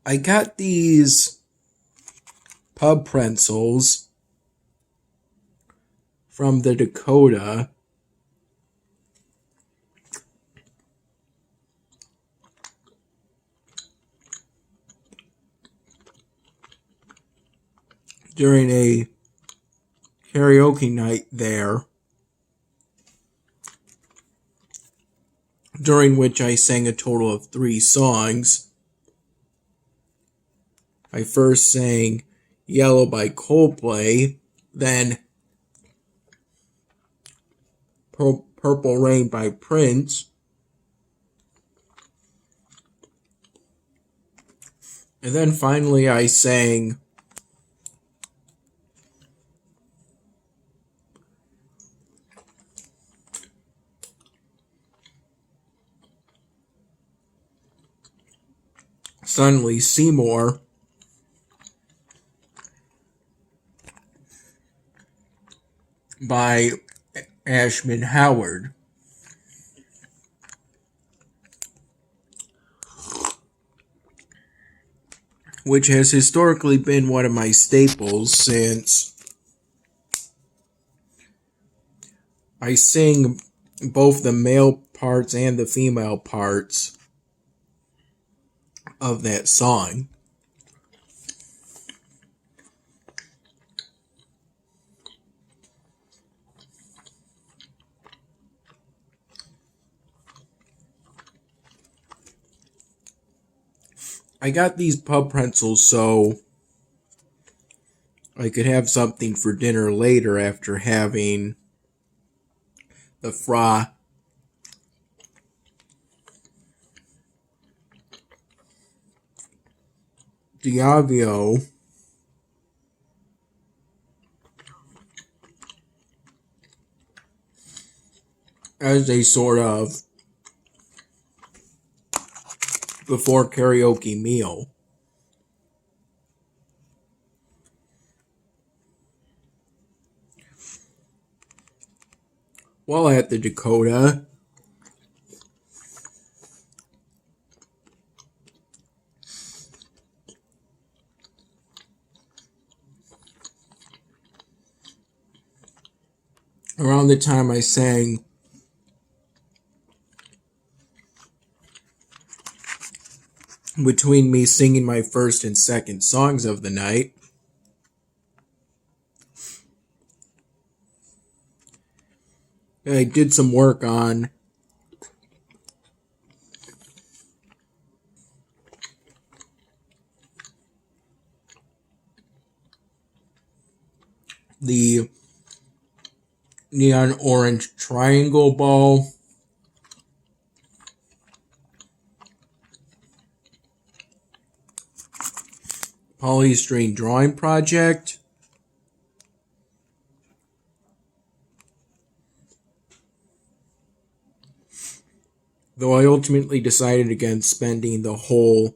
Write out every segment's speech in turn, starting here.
I got these pub pretzels from the Dakota. During a karaoke night there, during which I sang a total of 3 songs. I first sang Yellow by Coldplay, then Purple Rain by Prince, and then finally I sang Suddenly Seymour by Ashman Howard. Which has historically been one of my staples since I sing both the male parts and the female parts of that song. I got these pub pretzels so I could have something for dinner later after having the Fra Diavolo as a sort of before karaoke meal. While at the Dakota, around the time I sang between me singing my first and second songs of the night, I did some work on the neon orange triangle ball, polystyrene drawing project, though I ultimately decided against spending the whole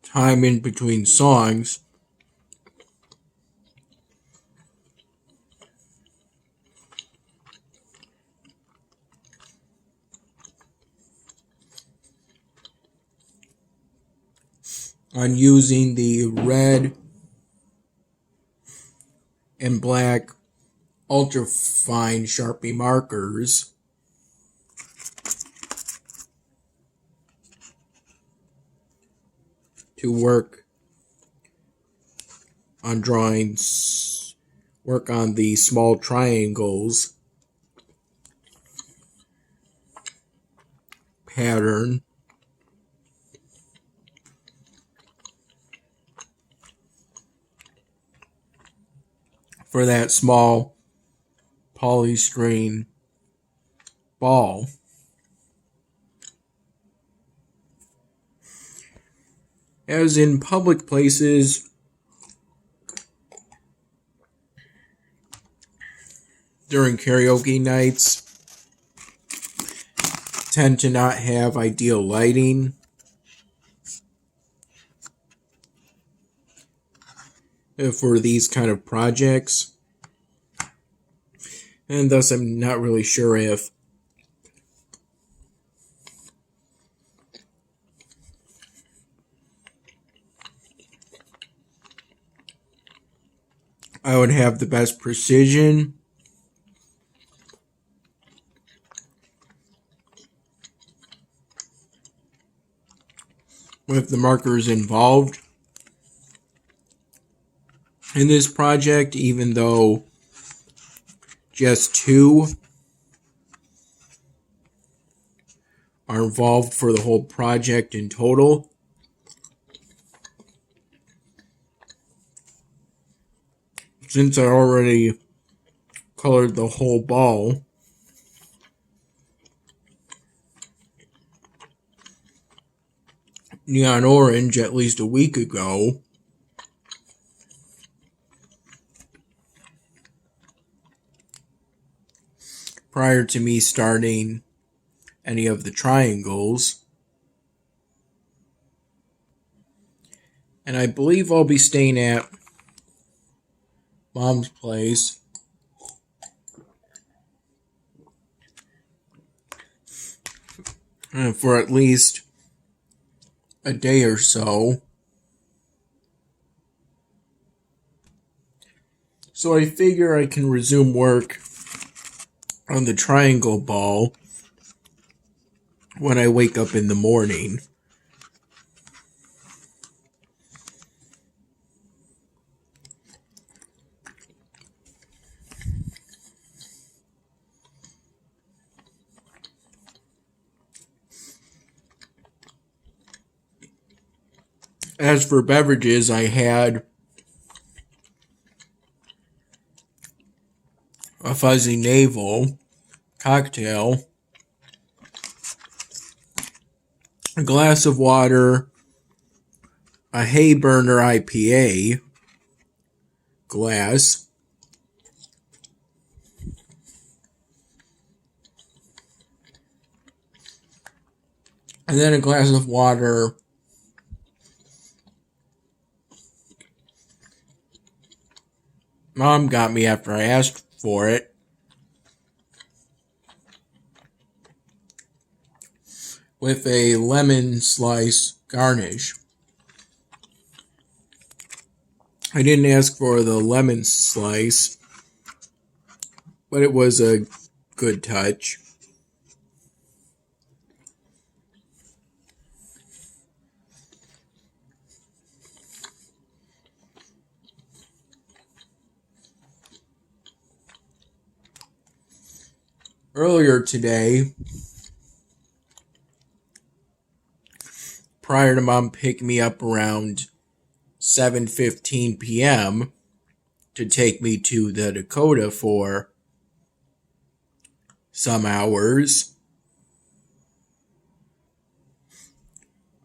time in between songs on using the red and black ultra-fine Sharpie markers to work on drawings, work on the small triangles pattern for that small polystyrene ball. As in public places, during karaoke nights, tend to not have ideal lighting. For these kind of projects. And thus I'm not really sure if I would have the best precision with the markers involved in this project, even though just 2 are involved for the whole project in total. Since I already colored the whole ball, neon orange at least a week ago, prior to me starting any of the triangles. And I believe I'll be staying at Mom's place for at least a day or so. So I figure I can resume work on the triangle ball when I wake up in the morning. As for beverages, I had a fuzzy navel cocktail, a glass of water, a hay burner IPA glass, and then a glass of water Mom got me after I asked for it. With a lemon slice garnish. I didn't ask for the lemon slice, but it was a good touch. Earlier today, prior to Mom picking me up around 7:15 p.m. to take me to the Dakota for some hours,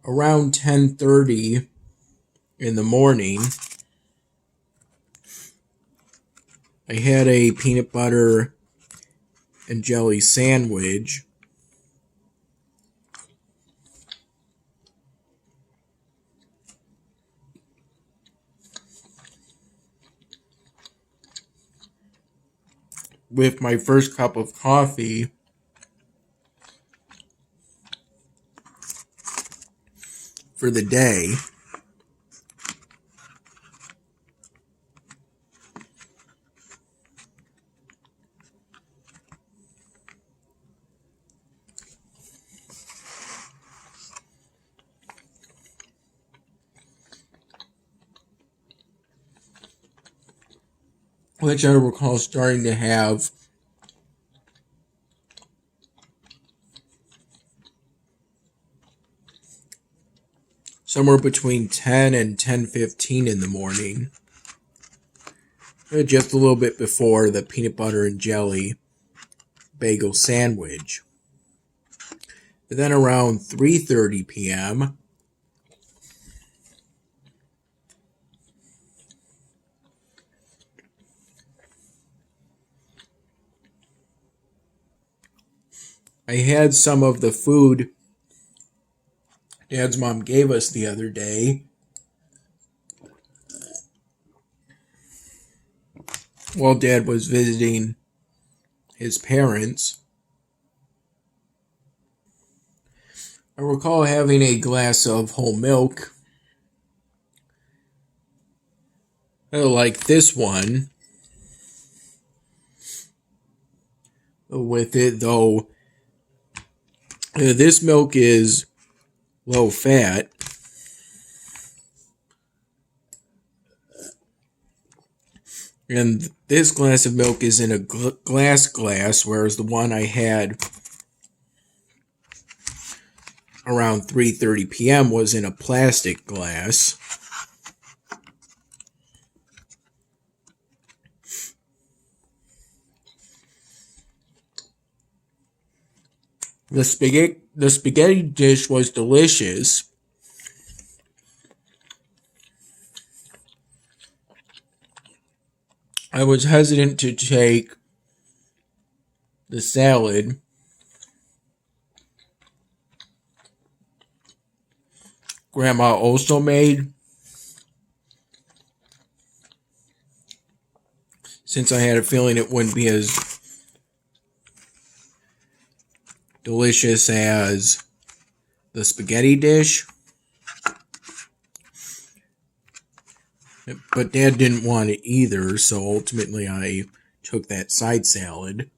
around 10:30 in the morning, I had a peanut butter and jelly sandwich with my first cup of coffee for the day. Which I recall starting to have somewhere between 10 and 10:15 in the morning. Just a little bit before the peanut butter and jelly bagel sandwich. And then around 3:30 p.m., I had some of the food Dad's mom gave us the other day while Dad was visiting his parents. I recall having a glass of whole milk, like this one, with it, though this milk is low fat. And this glass of milk is in a glass, whereas the one I had around 3:30 p.m. was in a plastic glass. The spaghetti dish was delicious. I was hesitant to take the salad. Grandma also made, since I had a feeling it wouldn't be as delicious as the spaghetti dish. But Dad didn't want it either, so ultimately I took that side salad.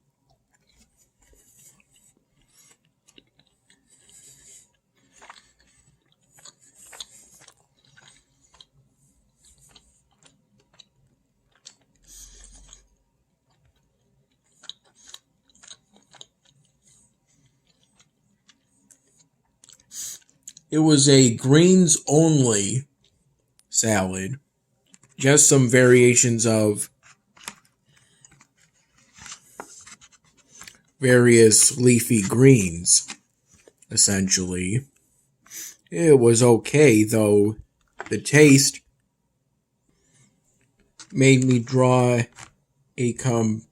It was a greens only salad. Just some variations of various leafy greens, essentially. It was okay, though the taste made me draw a comparison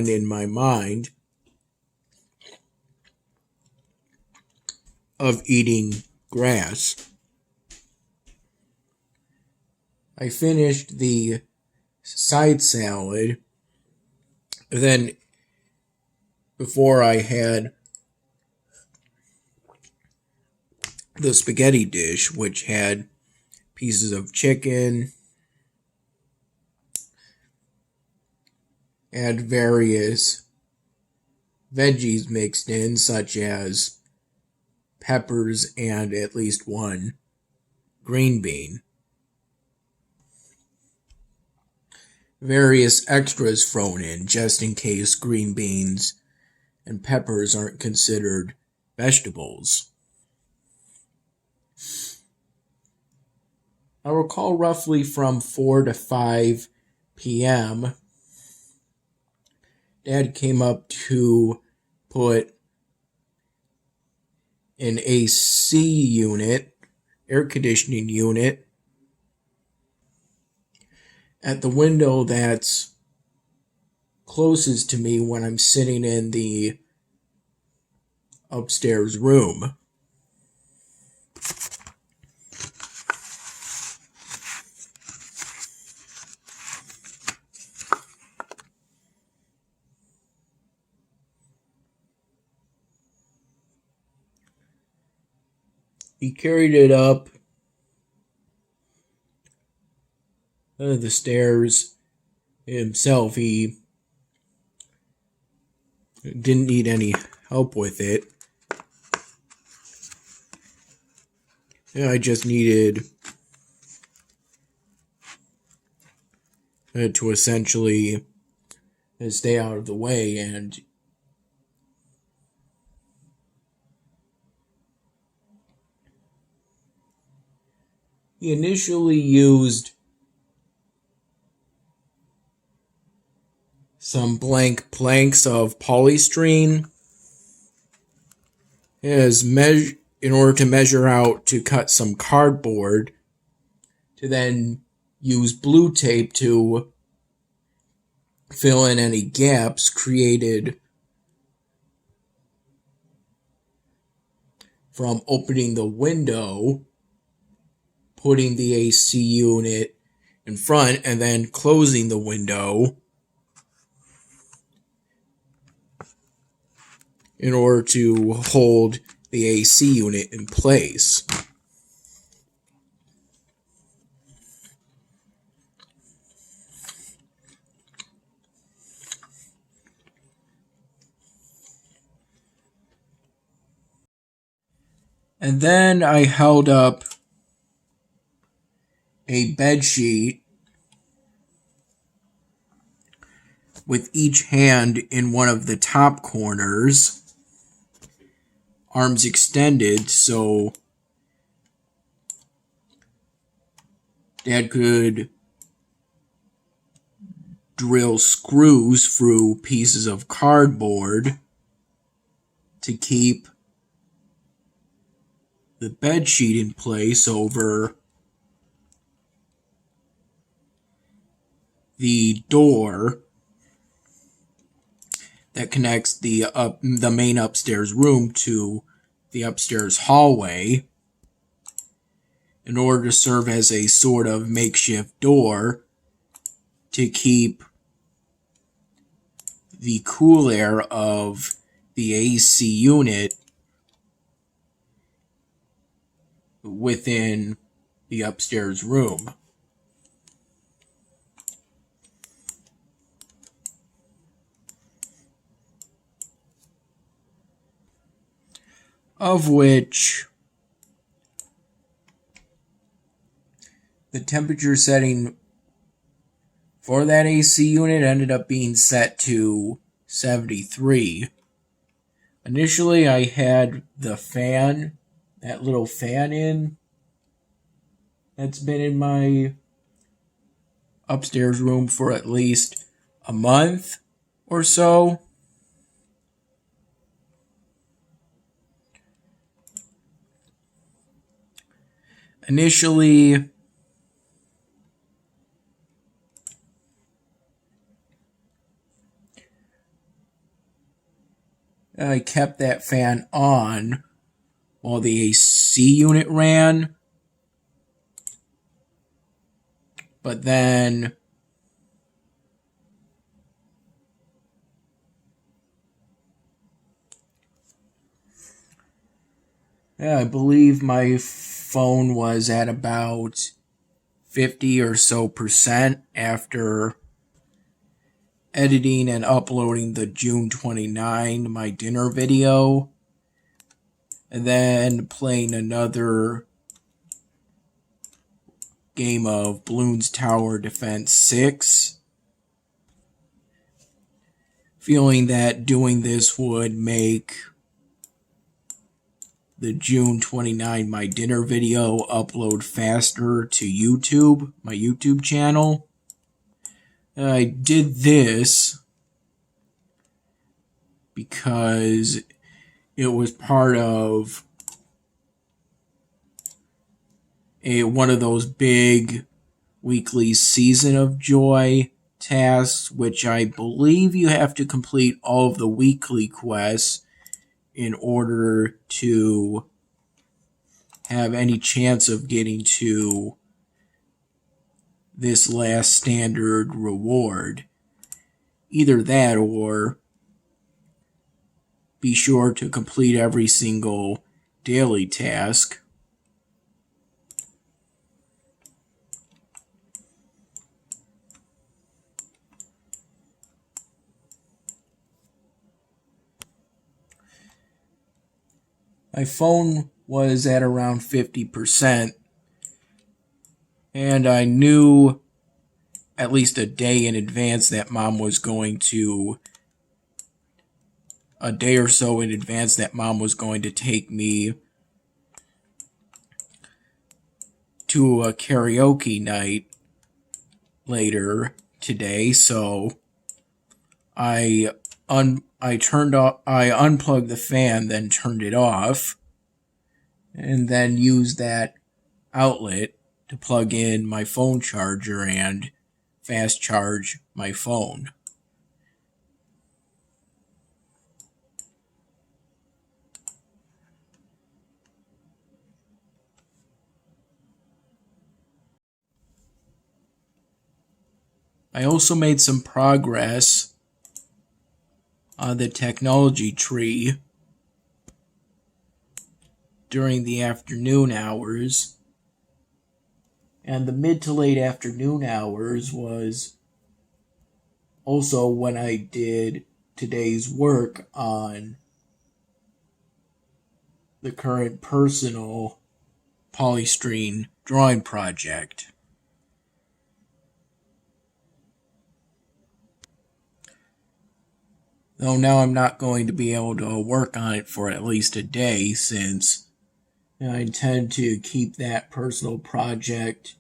in my mind of eating grass. I finished the side salad, then before I had the spaghetti dish, which had pieces of chicken and various veggies mixed in, such as peppers and at least one green bean. Various extras thrown in, just in case green beans and peppers aren't considered vegetables. I recall roughly from 4 to 5 p.m., Dad came up to put an AC unit, air conditioning unit, at the window that's closest to me when I'm sitting in the upstairs room. He carried it up the stairs himself. He didn't need any help with it. I just needed to essentially stay out of the way, and he initially used some blank planks of polystyrene in order to measure out to cut some cardboard, to then use blue tape to fill in any gaps created from opening the window, putting the AC unit in front, and then closing the window in order to hold the AC unit in place. And then I held up a bed sheet with each hand in one of the top corners, arms extended, so Dad could drill screws through pieces of cardboard to keep the bed sheet in place over the door that connects the main upstairs room to the upstairs hallway, in order to serve as a sort of makeshift door to keep the cool air of the AC unit within the upstairs room. Of which the temperature setting for that AC unit ended up being set to 73. Initially, I had the fan, that little fan that's been in my upstairs room for at least a month or so. Initially, I kept that fan on while the AC unit ran, but then I believe my phone was at about 50 or so percent after editing and uploading the June 29 my dinner video, and then playing another game of Bloons Tower Defense 6, feeling that doing this would make the June 29 my dinner video upload faster to YouTube, my YouTube channel. I did this because it was part of one of those big weekly Season of Joy tasks, which I believe you have to complete all of the weekly quests in order to have any chance of getting to this last standard reward. Either that, or be sure to complete every single daily task. My phone was at around 50%, and I knew at least a day in advance that Mom was going to take me to a karaoke night later today, so I unplugged the fan, then turned it off, and then used that outlet to plug in my phone charger and fast charge my phone. I also made some progress on the technology tree during the afternoon hours. And the mid to late afternoon hours was also when I did today's work on the current personal polystyrene drawing project. Though now I'm not going to be able to work on it for at least a day, since I intend to keep that personal project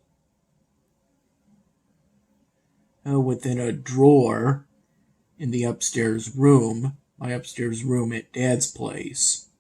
within a drawer in the upstairs room, my upstairs room at Dad's place.